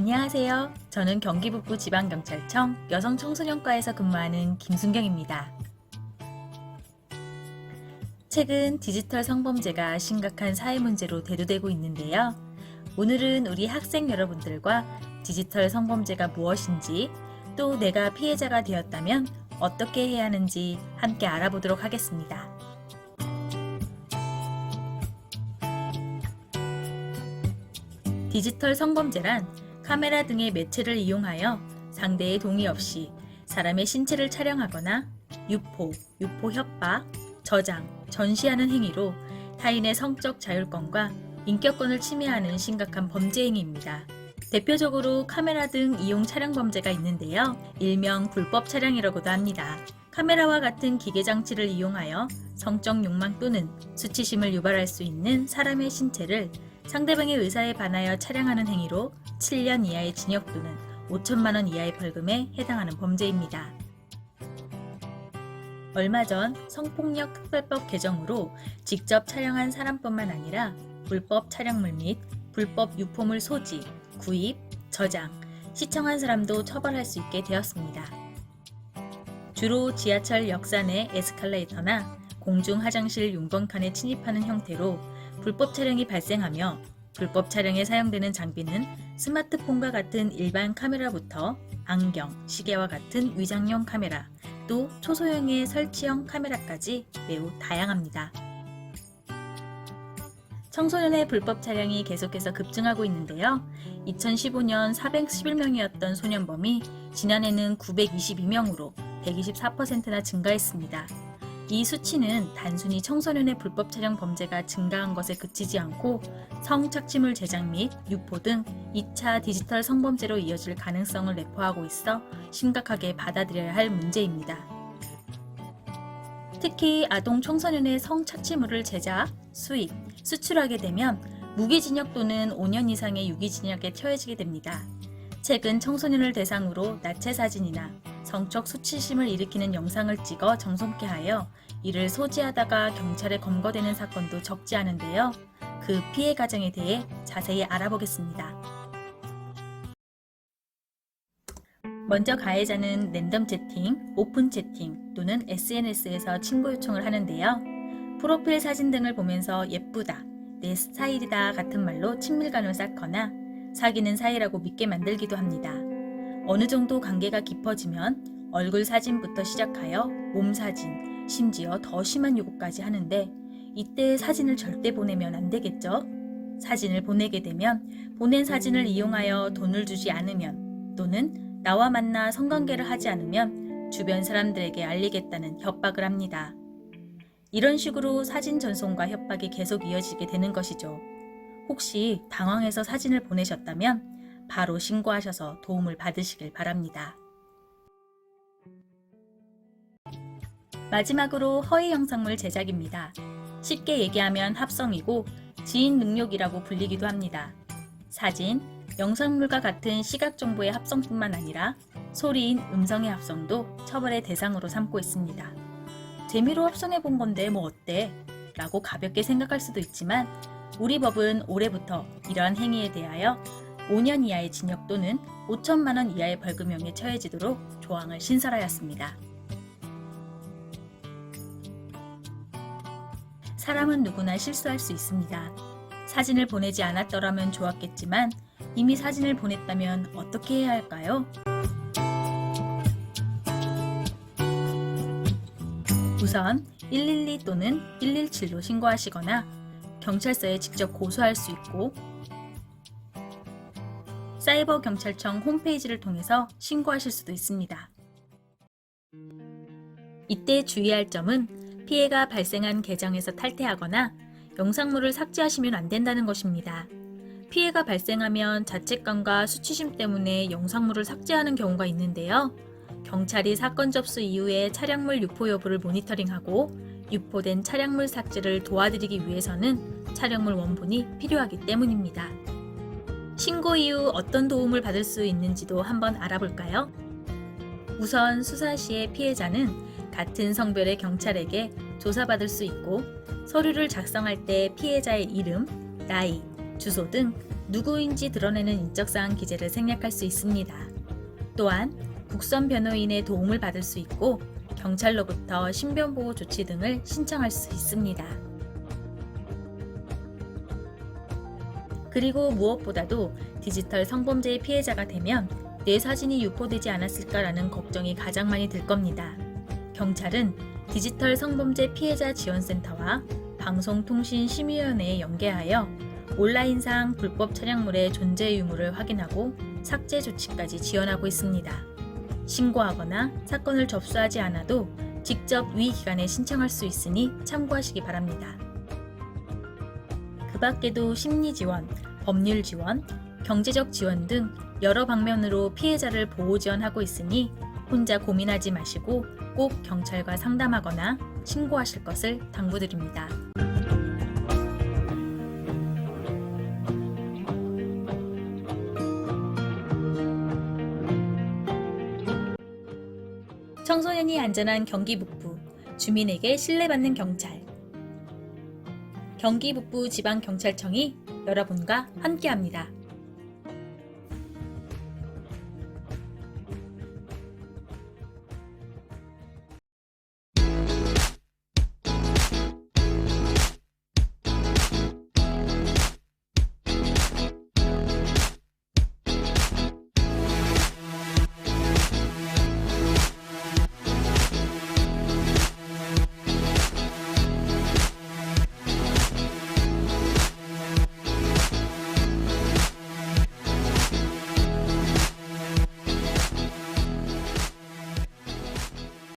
안녕하세요. 저는 경기북부 지방경찰청 여성청소년과에서 근무하는 김순경입니다. 최근 디지털 성범죄가 심각한 사회 문제로 대두되고 있는데요. 오늘은 우리 학생 여러분들과 디지털 성범죄가 무엇인지, 또 내가 피해자가 되었다면 어떻게 해야 하는지 함께 알아보도록 하겠습니다. 디지털 성범죄란 카메라 등의 매체를 이용하여 상대의 동의 없이 사람의 신체를 촬영하거나 유포, 유포 협박, 저장, 전시하는 행위로 타인의 성적 자율권과 인격권을 침해하는 심각한 범죄 행위입니다. 대표적으로 카메라 등 이용 촬영 범죄가 있는데요. 일명 불법 촬영이라고도 합니다. 카메라와 같은 기계 장치를 이용하여 성적 욕망 또는 수치심을 유발할 수 있는 사람의 신체를 상대방의 의사에 반하여 촬영하는 행위로 7년 이하의 징역 또는 5천만 원 이하의 벌금에 해당하는 범죄입니다. 얼마 전 성폭력 특별법 개정으로 직접 촬영한 사람뿐만 아니라 불법 촬영물 및 불법 유포물 소지, 구입, 저장, 시청한 사람도 처벌할 수 있게 되었습니다. 주로 지하철 역사 내 에스컬레이터나 공중 화장실 용번칸에 침입하는 형태로 불법 촬영이 발생하며, 불법 촬영에 사용되는 장비는 스마트폰과 같은 일반 카메라부터 안경, 시계와 같은 위장용 카메라, 또 초소형의 설치형 카메라까지 매우 다양합니다. 청소년의 불법 촬영이 계속해서 급증하고 있는데요. 2015년 411명이었던 소년범이 지난해는 922명으로 124%나 증가했습니다. 이 수치는 단순히 청소년의 불법 촬영 범죄가 증가한 것에 그치지 않고 성착취물 제작 및 유포 등 2차 디지털 성범죄로 이어질 가능성을 내포하고 있어 심각하게 받아들여야 할 문제입니다. 특히 아동 청소년의 성착취물을 제작, 수입, 수출하게 되면 무기징역 또는 5년 이상의 유기징역에 처해지게 됩니다. 최근 청소년을 대상으로 나체 사진이나 성적 수치심을 일으키는 영상을 찍어 정성케 하여 이를 소지하다가 경찰에 검거되는 사건도 적지 않은데요. 그 피해 과정에 대해 자세히 알아보겠습니다. 먼저 가해자는 랜덤 채팅, 오픈 채팅 또는 SNS에서 친구 요청을 하는데요. 프로필 사진 등을 보면서 예쁘다, 내 스타일이다 같은 말로 친밀감을 쌓거나 사귀는 사이라고 믿게 만들기도 합니다. 어느 정도 관계가 깊어지면 얼굴 사진부터 시작하여 몸 사진, 심지어 더 심한 요구까지 하는데, 이때 사진을 절대 보내면 안 되겠죠? 사진을 보내게 되면 보낸 사진을 이용하여 돈을 주지 않으면, 또는 나와 만나 성관계를 하지 않으면 주변 사람들에게 알리겠다는 협박을 합니다. 이런 식으로 사진 전송과 협박이 계속 이어지게 되는 것이죠. 혹시 당황해서 사진을 보내셨다면 바로 신고하셔서 도움을 받으시길 바랍니다. 마지막으로 허위 영상물 제작입니다. 쉽게 얘기하면 합성이고 지인 능욕이라고 불리기도 합니다. 사진, 영상물과 같은 시각 정보의 합성뿐만 아니라 소리인 음성의 합성도 처벌의 대상으로 삼고 있습니다. 재미로 합성해 본 건데 뭐 어때? 라고 가볍게 생각할 수도 있지만, 우리 법은 올해부터 이러한 행위에 대하여 5년 이하의 징역 또는 5천만 원 이하의 벌금형에 처해지도록 조항을 신설하였습니다. 사람은 누구나 실수할 수 있습니다. 사진을 보내지 않았더라면 좋았겠지만 이미 사진을 보냈다면 어떻게 해야 할까요? 우선 112 또는 117로 신고하시거나 경찰서에 직접 고소할 수 있고, 사이버 경찰청 홈페이지를 통해서 신고하실 수도 있습니다. 이때 주의할 점은 피해가 발생한 계정에서 탈퇴하거나 영상물을 삭제하시면 안 된다는 것입니다. 피해가 발생하면 자책감과 수치심 때문에 영상물을 삭제하는 경우가 있는데요. 경찰이 사건 접수 이후에 차량물 유포 여부를 모니터링하고 유포된 차량물 삭제를 도와드리기 위해서는 차량물 원본이 필요하기 때문입니다. 신고 이후 어떤 도움을 받을 수 있는지도 한번 알아볼까요? 우선 수사 시에 피해자는 같은 성별의 경찰에게 조사받을 수 있고, 서류를 작성할 때 피해자의 이름, 나이, 주소 등 누구인지 드러내는 인적사항 기재를 생략할 수 있습니다. 또한 국선 변호인의 도움을 받을 수 있고 경찰로부터 신변보호 조치 등을 신청할 수 있습니다. 그리고 무엇보다도 디지털 성범죄의 피해자가 되면 내 사진이 유포되지 않았을까라는 걱정이 가장 많이 들 겁니다. 경찰은 디지털 성범죄 피해자 지원센터와 방송통신심의위원회에 연계하여 온라인상 불법 촬영물의 존재 유무를 확인하고 삭제 조치까지 지원하고 있습니다. 신고하거나 사건을 접수하지 않아도 직접 위 기관에 신청할 수 있으니 참고하시기 바랍니다. 그 밖에도 심리 지원, 법률 지원, 경제적 지원 등 여러 방면으로 피해자를 보호 지원하고 있으니 혼자 고민하지 마시고 꼭 경찰과 상담하거나 신고하실 것을 당부드립니다. 청소년이 안전한 경기 북부, 주민에게 신뢰받는 경찰. 경기 북부 지방경찰청이 여러분과 함께합니다.